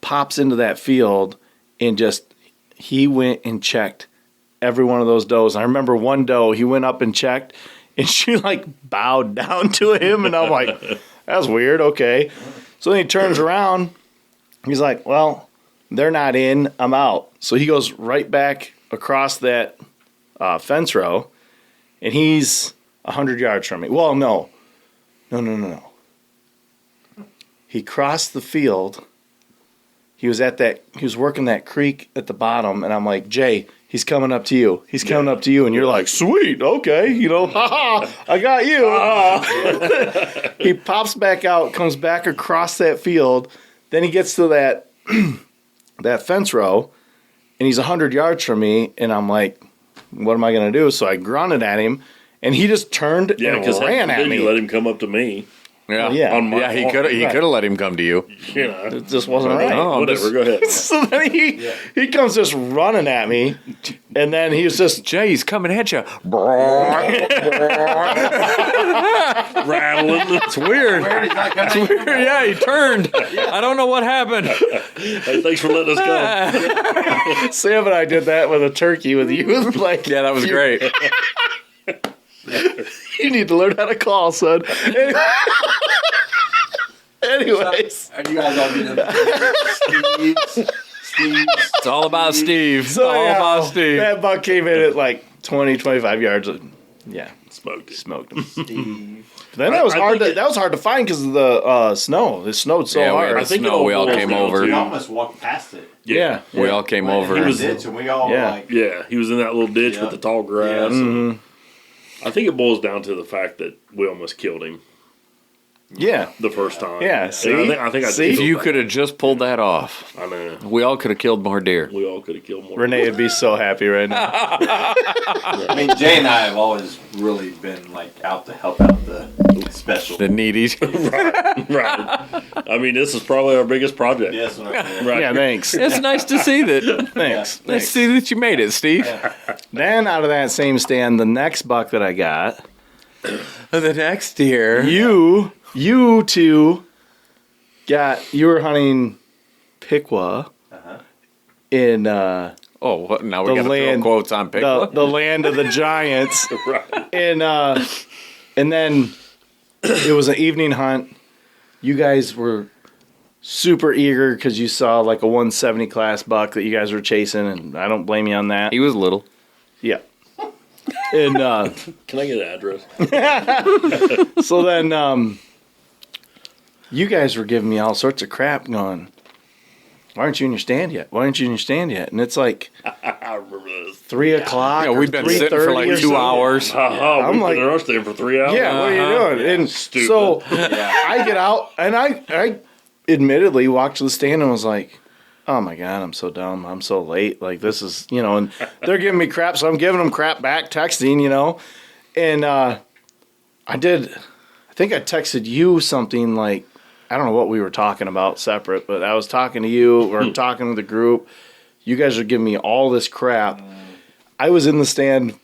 pops into that field, and he went and checked every one of those does. I remember one doe, he went up and checked, and she like bowed down to him, and I'm like, that's weird, okay. So then he turns around, he's like, well, they're not in, I'm out. So he goes right back across that fence row, and he's 100 yards from me. Well, no. He crossed the field. He was working that creek at the bottom, and I'm like, Jay, he's coming up to you. He's coming up to you, and you're like, sweet, okay, haha, I got you. He pops back out, comes back across that field, then he gets to that that fence row, and he's 100 yards from me, and I'm like, what am I going to do? So I grunted at him, and he just turned Yeah, and because ran at you me. let him come up to me. Yeah, Yeah. On my, he could have let him come to you. You know, It just wasn't right. Oh, whatever. Go ahead. So then he comes just running at me, and then he was just Jay, he's coming at you. Rattling. It's weird. Where did that come from? Yeah, he turned. I don't know what happened. Hey, thanks for letting us go. Sam and I did that with a turkey with you. Like, Yeah, that was great. you need to learn how to call, son. Anyways, Are you guys all getting Steve's? It's all about Steve. so all yeah, about Steve. that buck came in at like 20, 25 yards. Yeah, Smoked it. smoked him. Steve. Then that was I hard. think That was hard to find because of the snow. It snowed so Yeah, we hard. were- I think Snow, it we all boils came down over. to- We almost walked past it. Yeah, We all came over. He was- ditch, and we all Yeah. like, Yeah, he was in that little ditch Yeah. with the tall grass. Yeah. and I think it boils down to the fact that we almost killed him yeah. the first time. Yeah, And see? I think I See? If did. you could have just pulled that off, I know. we all could have killed more deer. We all could have killed more. Renee would be so happy right now. I mean, Jay and I have always really been like out to help out the special. The needy. Right. I mean, this is probably our biggest project. Yes, when I Right. Yeah, thanks. It's nice to see that. Thanks. Nice to see that you made it, Steve. Then out of that same stand, the next buck that I got, The next year. you two you were hunting Piqua in Oh, what, now we the got to throw land- quotes on Piqua. the land of the giants. Right. And then it was an evening hunt. You guys were super eager because you saw like a 170 class buck that you guys were chasing, and I don't blame you on that. He was little. Yeah. And Can I get an address? so then you guys were giving me all sorts of crap going, why aren't you in your stand yet? Why aren't you in your stand yet? And it's like I remember this. 3 o'clock. Yeah, we've been sitting for like 2 2 hours. I'm We've like- been in our stand for 3 hours. Yeah, what are you doing? And Stupid. so I get out, and I admittedly walked to the stand and was like, oh my God, I'm so dumb. I'm so late. Like, this is, and they're giving me crap, so I'm giving them crap back, texting, And I think I texted you something like, I don't know what we were talking about separate, but I was talking to you or talking with the group. You guys are giving me all this crap. I was in the stand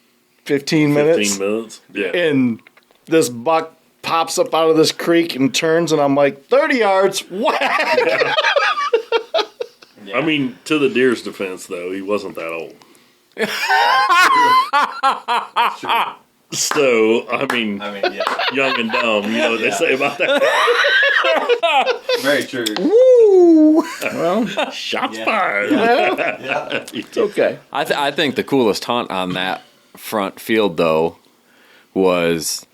15 minutes. 15 minutes. Yeah. And this buck pops up out of this creek and turns, and I'm like, 30 yards, whack! I mean, to the deer's defense, though, he wasn't that old. So, I mean, yeah, young and dumb, you know what they say about that? very true. Shots Yeah. fired. Yeah. It's okay. I think the coolest hunt on that front field, though, was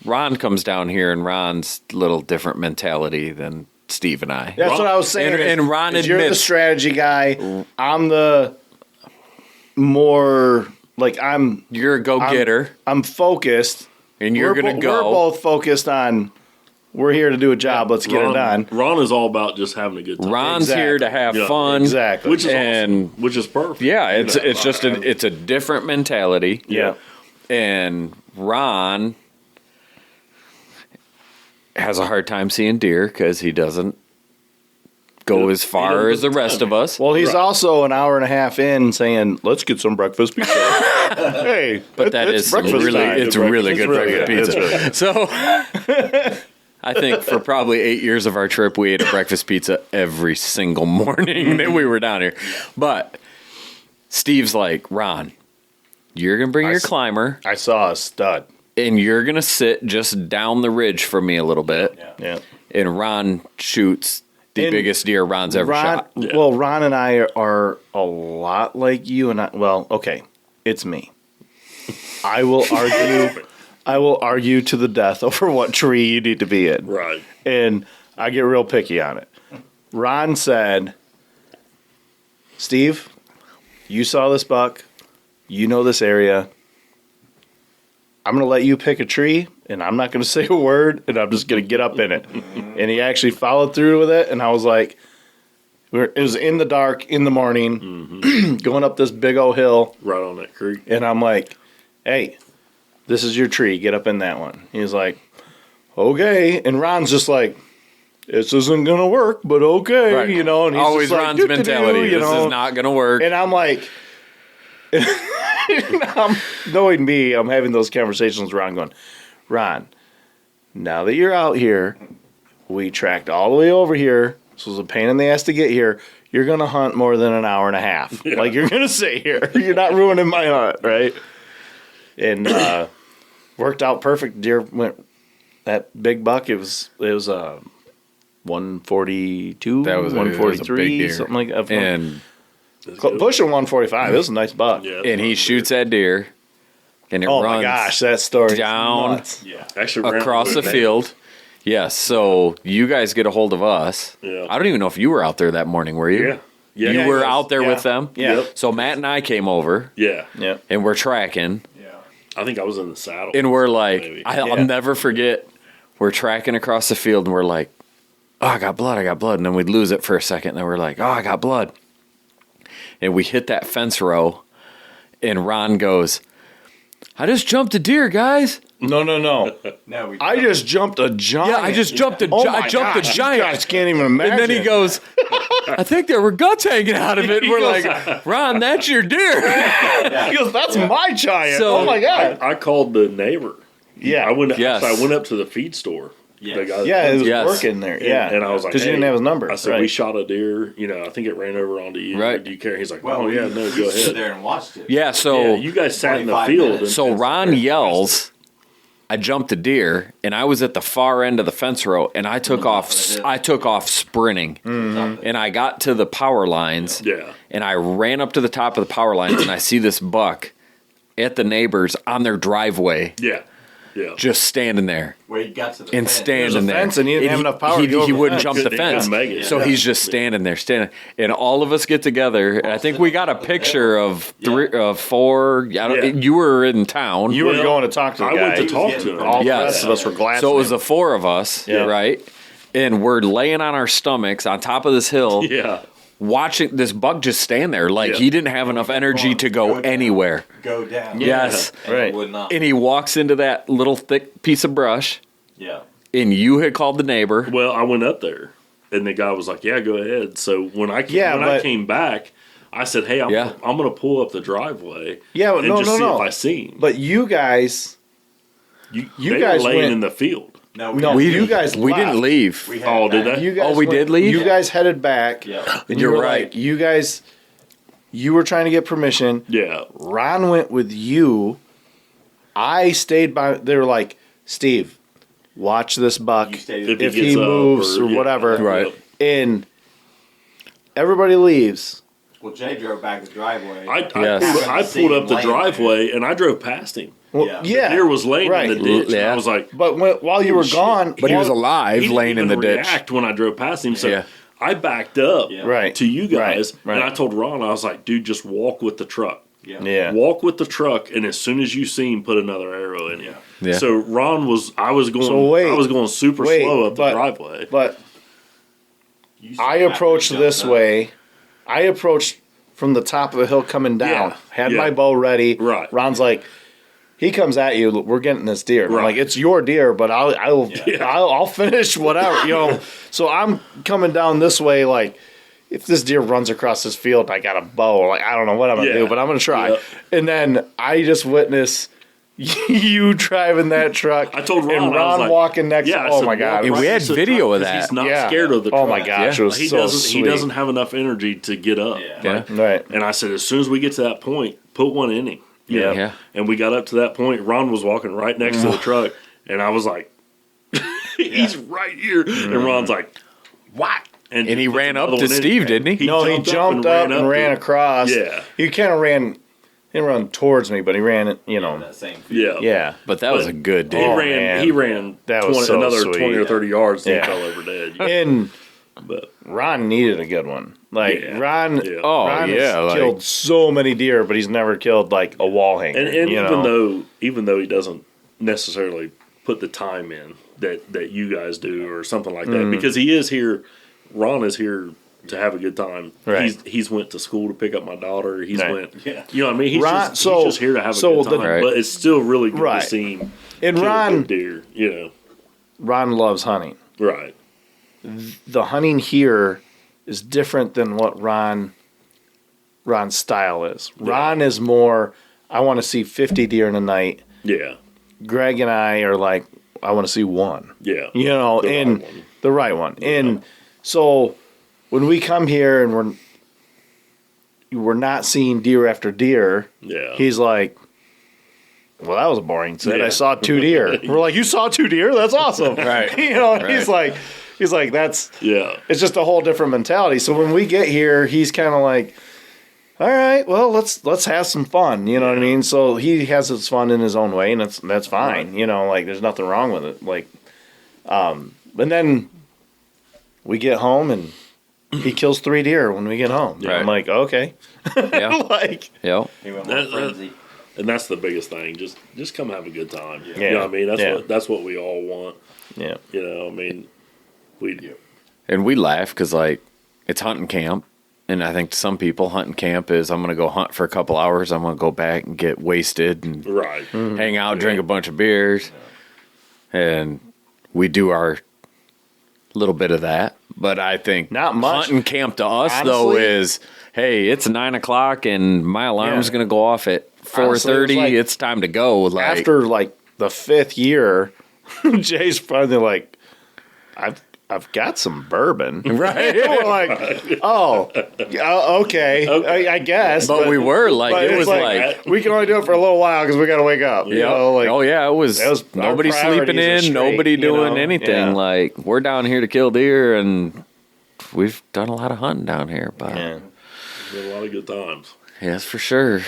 Ron comes down here, and Ron's a little different mentality than Steve and I. That's what I was saying. And Ron is you're the admits- strategy guy. I'm the more, like, You're a go-getter, I'm focused. and you're going to go. We're both focused on, we're here to do a job. Let's get it done. Ron is all about just having a good time. Ron's Exactly. here to have Yeah, fun. Exactly. Which is and- awesome. Which is perfect. Yeah, it's You know, it's just it's a different mentality. Yeah. And Ron has a hard time seeing deer because he doesn't go as far as the rest of us. Well, he's also an hour and a half in saying, let's get some breakfast pizza. Hey, But that it's is breakfast really, time. it's really good really breakfast good. pizza. So I think for probably 8 years of our trip, we ate a breakfast pizza every single morning that we were down here. But Steve's like, Ron, you're going to bring your climber, I saw a stud. and you're going to sit just down the ridge from me a little bit. Yeah. And Ron shoots the And biggest deer Ron's ever shot. Yeah. Well, Ron and I are a lot like you, and okay, it's me. I will argue to the death over what tree you need to be in. Right. And I get real picky on it. Ron said, Steve, you saw this buck. You know this area. I'm going to let you pick a tree, and I'm not going to say a word, and I'm just going to get up in it. And he actually followed through with it, and I was like, it was in the dark, in the morning, going up this big old hill, Right on that creek. and I'm like, hey, this is your tree. Get up in that one. He's like, okay. And Ron's just like, this isn't going to work, but okay. Right. And he's Always just like, Ron's "Do-do-do," mentality. This is not going to work. And I'm like, knowing me, I'm having those conversations with Ron going, Ron, now that you're out here, we tracked all the way over here. This was a pain in the ass to get here. You're going to hunt more than an hour and a half. Yeah. Like, you're going to sit here. You're not ruining my hunt, right? And worked out perfect. Deer went, that big buck, it was 142, That was a 143, big deer. something like that. And Pushing 145. This is a nice buck. Yeah, and he shoots that deer, and it Oh runs my gosh, that story is down nuts. Yeah. actually ran across the with it. field. Yes, so you guys get a hold of us. Yeah. I don't even know if you were out there that morning, were you? Yeah. Yeah. You yeah, were yeah. out there Yeah. with them? Yeah. Yep. So Matt and I came over, Yeah. Yeah. and we're tracking, I think I was in the saddle. and we're like, Maybe. I'll Yeah. never forget, we're tracking across the field, and we're like, oh, I got blood. And then we'd lose it for a second, and then we're like, oh, I got blood. And we hit that fence row, and Ron goes, I just jumped a deer, guys. No. No, we I just jumped a giant. Yeah, I just jumped a, Oh I my jumped gosh, a giant. You guys can't even imagine. And then he goes, I think there were guts hanging out of it. And we're like, Ron, that's your deer. He goes, that's my giant. So- oh my god. I called the neighbor. Yeah. I went. Yes. So I went up to the feed store. Yes. The guy that Yeah, it was Yes. working there. Yeah, And I was like, because you didn't hey, have his number. I said, right. we shot a deer. You know, I think it ran over onto you. Right. Do you care? He's like, Well, oh, we, yeah, no, we go stood ahead. there and watched it. Yeah, so Yeah, you guys sat in the 25 field. minutes. so That's Ron very yells. I jumped a deer, and I was at the far end of the fence row, and I took off. I took off sprinting, and I got to the power lines. Yeah. And I ran up to the top of the power lines, and I see this buck at the neighbors on their driveway, Yeah. Yeah. just standing there Where he got to the and fence. standing there. fence, and he didn't have enough power He, to go he over the wouldn't fence. jump the He fence, couldn't make it. so Yeah. he's just standing there, and all of us get together. I think we got a picture of four. I don't, Yeah. You were in town. You were Well, going to talk to the I guy. went to talk getting to him. All the Yes. rest of us were glad. So it was the four of us, Yeah. right? And we're laying on our stomachs on top of this hill, Yeah. watching this buck just stand there, like Yeah. he didn't have enough energy to go down. anywhere. Go down. Yes. And Right. It would not. And he walks into that little thick piece of brush, Yeah. and you had called the neighbor. Well, I went up there, and the guy was like, "Yeah, go ahead." So when I but- came back, I said, "Hey, I'm going to pull up the driveway, Yeah, but and no, just no, see no. if I see him." But you guys, you you they guys were laying went- in the field. No, No, didn't. you guys we left. didn't leave. We had Oh, did that. they? You guys we did leave? You guys headed back. Yeah. And You're you were right. Like, you guys, you were trying to get permission. Yeah, Ron went with you. I stayed by. They were like, Steve, watch this buck. You stayed If If he he gets up moves or yeah. whatever. Right. And everybody leaves. Well, Jay drove back the driveway. Yes. I pulled up the driveway and I drove past him. Well, Yeah. yeah. The deer was laying right. in the ditch. And Yeah. I was like, But while you were shit. gone, But he was while- alive, he didn't laying in the even ditch. react when I drove past him. So Yeah. I backed up Yeah. Right. to you guys, Right. and I told Ron, I was like, "Dude, just walk with the truck. Yeah. Yeah. Walk with the truck, and as soon as you see him, put another arrow in him." Yeah. So Ron was, I was going, So wait. I was going super Wait, slow up the but- driveway. But You said I after approached he jumped this up. way. I approached from the top of the hill coming down. Yeah. Had Yeah. my bow ready. Right. Ron's like, he comes at you. We're getting this deer. I'm Right. like, it's your deer, but I'll Yeah. I'll finish whatever. So I'm coming down this way. Like, if this deer runs across this field, I got a bow. Like, I don't know what I'm gonna Yeah. do, but I'm gonna try. Yeah. And then I just witness you driving that truck. I told Ron, and I was Ron like, walking next. yeah, I Oh said, my god! walk And we right had next to the video truck of 'cause that. He's not Yeah. scared of the truck. Oh my gosh, Yeah. it was He so doesn't. sweet. He doesn't have enough energy to get up. Yeah. Yeah. Right. And I said, as soon as we get to that point, put one in him. You Yeah. know? Yeah. And we got up to that point. Ron was walking right next to the truck, and I was like, "He's right here." And Ron's like, "What?" And he puts ran up another to one in. Steve, didn't he? No, he jumped up and ran across. Yeah. He kind of ran. He didn't run towards me, but he ran it. In that same Yeah. field. Yeah. But that was a good He deer. Oh, ran. man. He ran. That was so another sweet. 20 or 30 yards, and Yeah. he fell over dead. And But Ron needed a good one. Like Yeah. Ron. Yeah. Oh, Ron yeah, has like- killed so many deer, but he's never killed like a wall hanger. and you even know? though he doesn't necessarily put the time in that you guys do or something like that, because he is here. Ron is here to have a good time. Right. He's went to school to pick up my daughter. He's Right. went. Yeah. You know what I mean? He's, Ron- he's so- just here to have a so good time. Right. But it's still really good Right. to see him And kill a Ron, good deer. You know. Ron loves hunting. Right. The hunting here is different than what Ron's style is. Ron is more. I want to see 50 deer in a night. Yeah. Greg and I are like, I want to see one. Yeah. You know, The right and one. the right one. And so when we come here and we're not seeing deer after deer, Yeah. he's like, well, that was a boring set. Yeah. I saw 2 deer. We're like, you saw 2 deer? That's awesome. Right. You know, Right. he's like, that's, Yeah. it's just a whole different mentality. So when we get here, he's kind of like, all right, well, let's have some fun. You know what I mean? So he has his fun in his own way, and that's fine. You know, like there's nothing wrong with it. Like, and then we get home and he kills 3 deer when we get home. Right. I'm like, okay, Yeah. like, Yeah. He went more That- frenzy. And that's the biggest thing. Just come have a good time. Yeah. You know what I mean? Yeah. That's what we all want. yeah, You know, I mean, we And we laugh because, like, it's hunting camp. And I think to some people, hunting camp is I'm going to go hunt for a couple hours. I'm going to go back and get wasted and Right. hang out, drink a bunch of beers. And we do our little bit of that. But I think Not much. hunting camp to us, though, Honestly- is, hey, it's 9 o'clock and my alarm's Yeah. going to go off at 4:30. Honestly, It's time to go. Like, After like the 5th year, Jay's finally like, I've got some bourbon. right? We're like, okay, I guess. But we were like, but it it's was like we can only do it for a little while because we got to wake up. You know, like, oh yeah, it was our nobody sleeping priorities are in, straight, nobody you doing know? anything. Yeah. Like, we're down here to kill deer, and we've done a lot of hunting down here. But Yeah. Been a lot of good times. yes, for sure.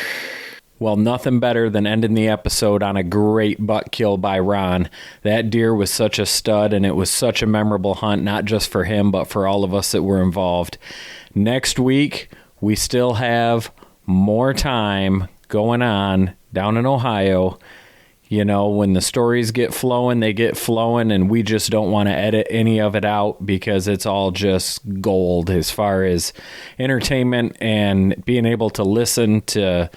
Well, nothing better than ending the episode on a great buck kill by Ron. That deer was such a stud, and it was such a memorable hunt, not just for him, but for all of us that were involved. Next week, we still have more time going on down in Ohio. You know, when the stories get flowing, they get flowing, and we just don't want to edit any of it out because it's all just gold as far as entertainment and being able to listen to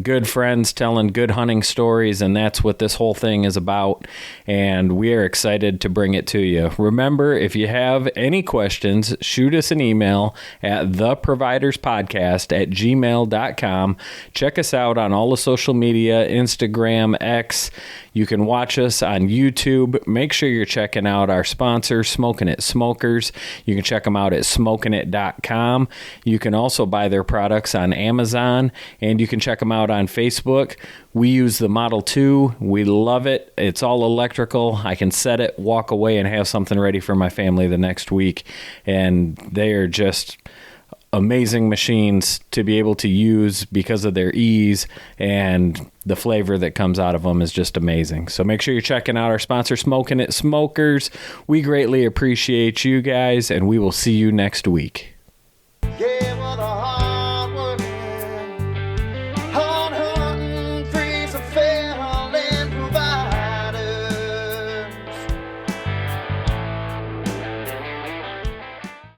good friends telling good hunting stories, and that's what this whole thing is about, and we are excited to bring it to you. Remember, if you have any questions, shoot us an email at theproviderspodcast@gmail.com. Check us out on all the social media, Instagram, X. You can watch us on YouTube. Make sure you're checking out our sponsor, Smoking It Smokers. You can check them out at smokinit.com. You can also buy their products on Amazon, and you can check them out on Facebook. We use the Model 2. We love it. It's all electrical. I can set it, walk away, and have something ready for my family the next week. And they are just amazing machines to be able to use because of their ease, and the flavor that comes out of them is just amazing. So make sure you're checking out our sponsor, Smoking It Smokers. We greatly appreciate you guys, and we will see you next week.